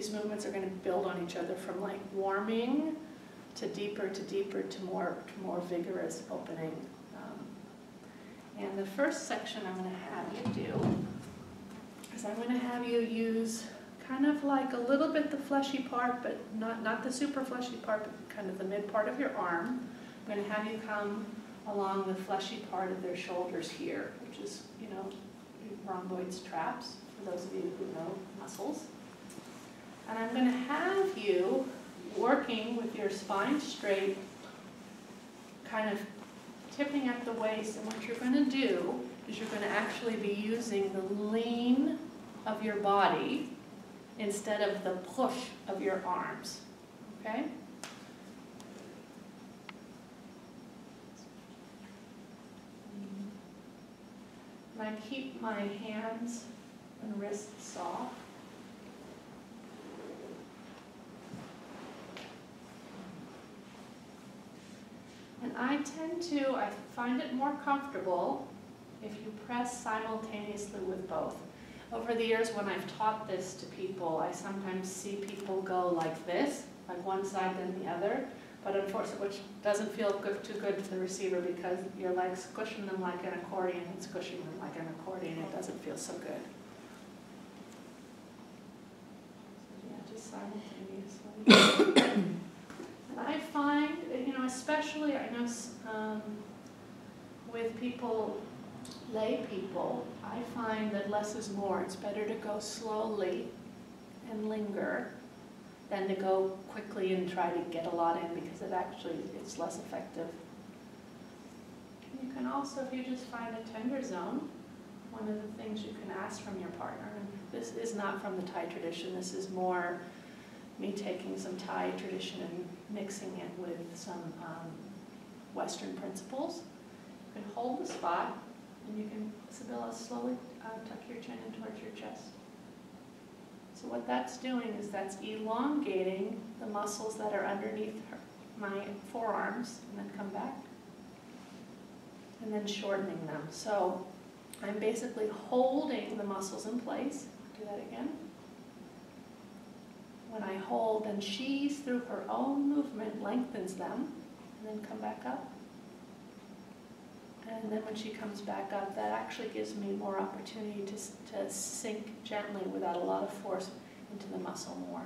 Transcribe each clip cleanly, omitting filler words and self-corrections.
these movements are going to build on each other from like warming to deeper to more vigorous opening. And the first section I'm going to have you do is I'm going to have you use kind of like a little bit the fleshy part, but not the super fleshy part, but kind of the mid part of your arm. I'm going to have you come along the fleshy part of their shoulders here, which is, you know, rhomboid traps, for those of you who know muscles. And I'm going to have you working with your spine straight, kind of tipping at the waist, and what you're going to do is you're going to actually be using the lean of your body instead of the push of your arms, okay? And I keep my hands and wrists soft. And I find it more comfortable if you press simultaneously with both. Over the years when I've taught this to people, I sometimes see people go like this, like one side then the other, but unfortunately, which doesn't feel too good to the receiver because your leg's squishing them like an accordion and squishing them like an accordion. It doesn't feel so good. Yeah, just simultaneously. And I find, you know, especially, I know with people, lay people, I find that less is more. It's better to go slowly and linger than to go quickly and try to get a lot in, because it's less effective. You can also, if you just find a tender zone, one of the things you can ask from your partner, and this is not from the Thai tradition, this is more me taking some Thai tradition and mixing it with some Western principles. You can hold the spot, and you can, Sibylla, slowly tuck your chin in towards your chest. So what that's doing is that's elongating the muscles that are underneath my forearms, and then come back, and then shortening them. So I'm basically holding the muscles in place. Do that again. When I hold, then she, through her own movement, lengthens them, and then come back up. And then when she comes back up, that actually gives me more opportunity to sink gently without a lot of force into the muscle more.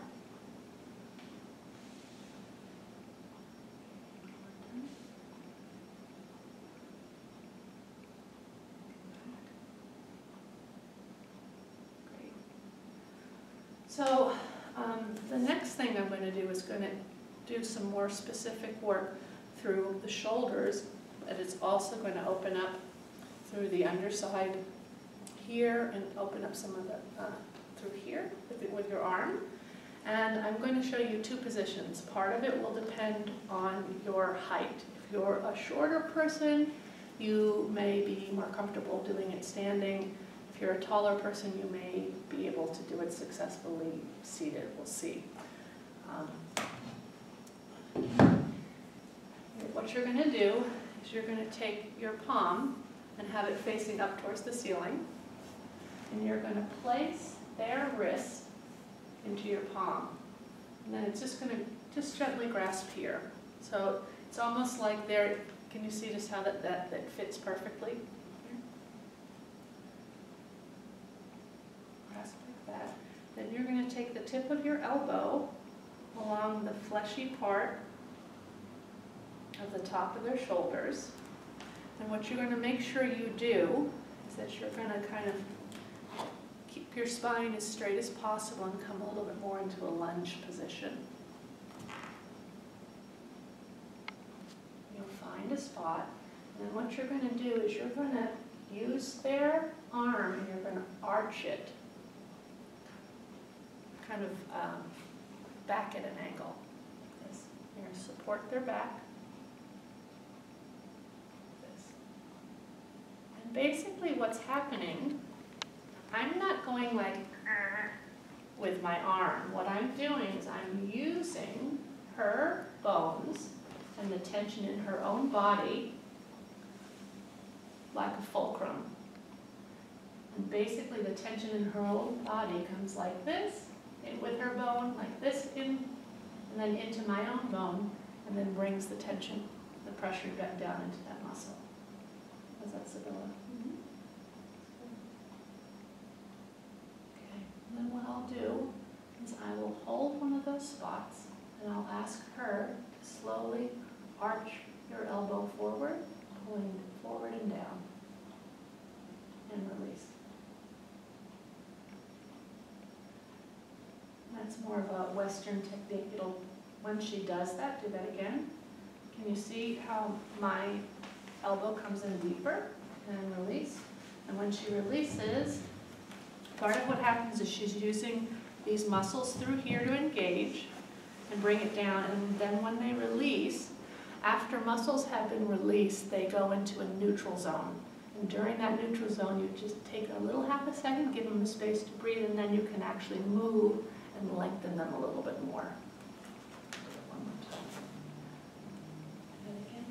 Great. So the next thing I'm going to do is going to do some more specific work through the shoulders, but it's also going to open up through the underside here and open up some of the through here with your arm. And I'm going to show you two positions. Part of it will depend on your height. If you're a shorter person, you may be more comfortable doing it standing. If you're a taller person, you may be able to do it successfully seated. We'll see. What you're going to do is you're going to take your palm and have it facing up towards the ceiling. And you're going to place their wrist into your palm. And then it's just going to just gently grasp here. So it's almost like they're, can you see just how that fits perfectly? Here. Grasp like that. Then you're going to take the tip of your elbow along the fleshy part of the top of their shoulders. And what you're going to make sure you do is that you're going to kind of keep your spine as straight as possible and come a little bit more into a lunge position. You'll find a spot, and then what you're going to do is you're going to use their arm and you're going to arch it, kind of back at an angle. This. You're going to support their back. This. And basically what's happening, I'm not going like with my arm. What I'm doing is I'm using her bones and the tension in her own body like a fulcrum. And basically the tension in her own body comes like this. It with her bone, like this in, and then into my own bone, and then brings the tension, the pressure back down into that muscle. How's that, Sibylla? Okay, and then what I'll do is I will hold one of those spots, and I'll ask her to slowly arch your elbow forward, pulling it forward and down, and release. That's more of a Western technique. It'll, when she does that, do that again. Can you see how my elbow comes in deeper and release? And when she releases, part of what happens is she's using these muscles through here to engage and bring it down. And then when they release, after muscles have been released, they go into a neutral zone. And during that neutral zone, you just take a little half a second, give them the space to breathe, and then you can actually move and lengthen them a little bit more. One more time. And again.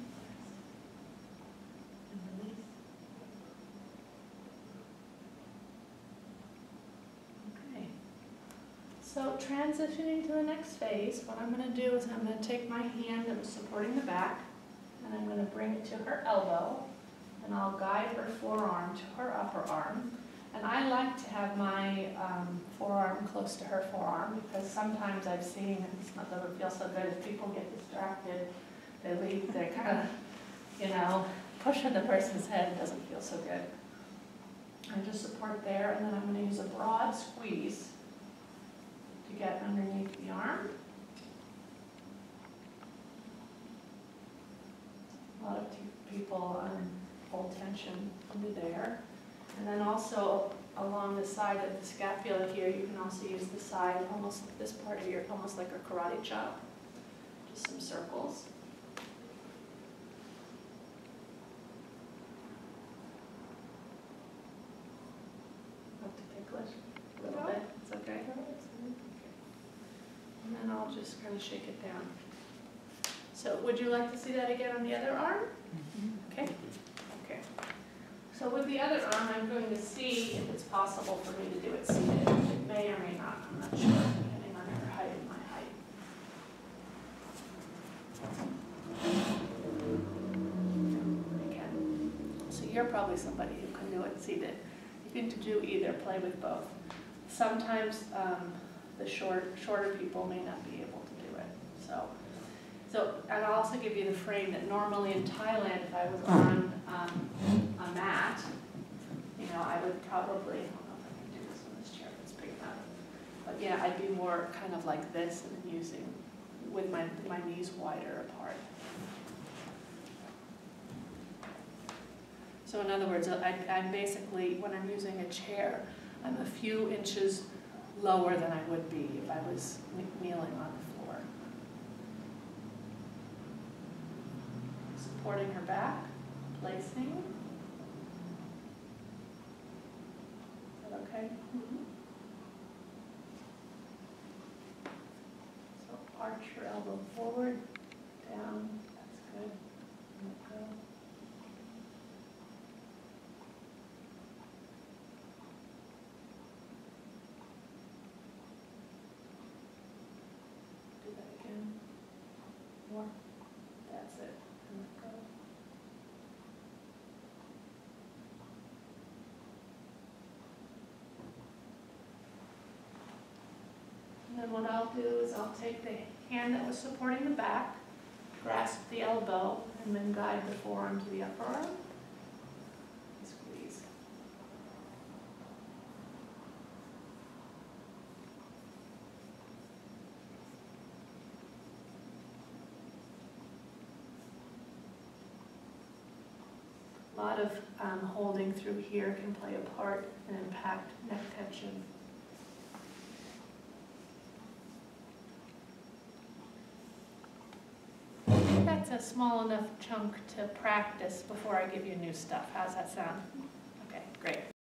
And release. Okay. So transitioning to the next phase, what I'm going to do is I'm going to take my hand that was supporting the back, and I'm going to bring it to her elbow, and I'll guide her forearm to her upper arm. And I like to have my forearm close to her forearm, because sometimes I've seen, and it doesn't feel so good, if people get distracted, they're kind of, you know, pushing the person's head. It doesn't feel so good. I just support there, and then I'm going to use a broad squeeze to get underneath the arm. A lot of people hold tension under there. And then also along the side of the scapula here, you can also use the side, almost this part of your, almost like a karate chop. Just some circles. Up to ticklish a little bit. It's okay. And then I'll just kind of shake it down. So would you like to see that again on the other arm? Okay. Okay. So with the other arm, I'm going to see if it's possible for me to do it seated. It may or may not. I'm not sure, depending on her height and my height. Again. So you're probably somebody who can do it seated. You can do either. Play with both. Sometimes the shorter people may not be able to do it. So, and I'll also give you the frame that normally in Thailand, if I was on a mat, you know, I would probably, I don't know if I can do this on this chair if it's big enough, but yeah, I'd be more kind of like this and using, with my knees wider apart. So in other words, I'm basically, when I'm using a chair, I'm a few inches lower than I would be if I was kneeling on the floor. Supporting her back, placing. Is that okay? Mm-hmm. So arch your elbow forward, down, that's good. Let go. Do that again. More. That's it. And let go. And then what I'll do is I'll take the hand that was supporting the back, grasp the elbow, and then guide the forearm to the upper arm. Squeeze. A lot of holding through here can play a part and impact neck tension. That's a small enough chunk to practice before I give you new stuff. How's that sound? Okay, great.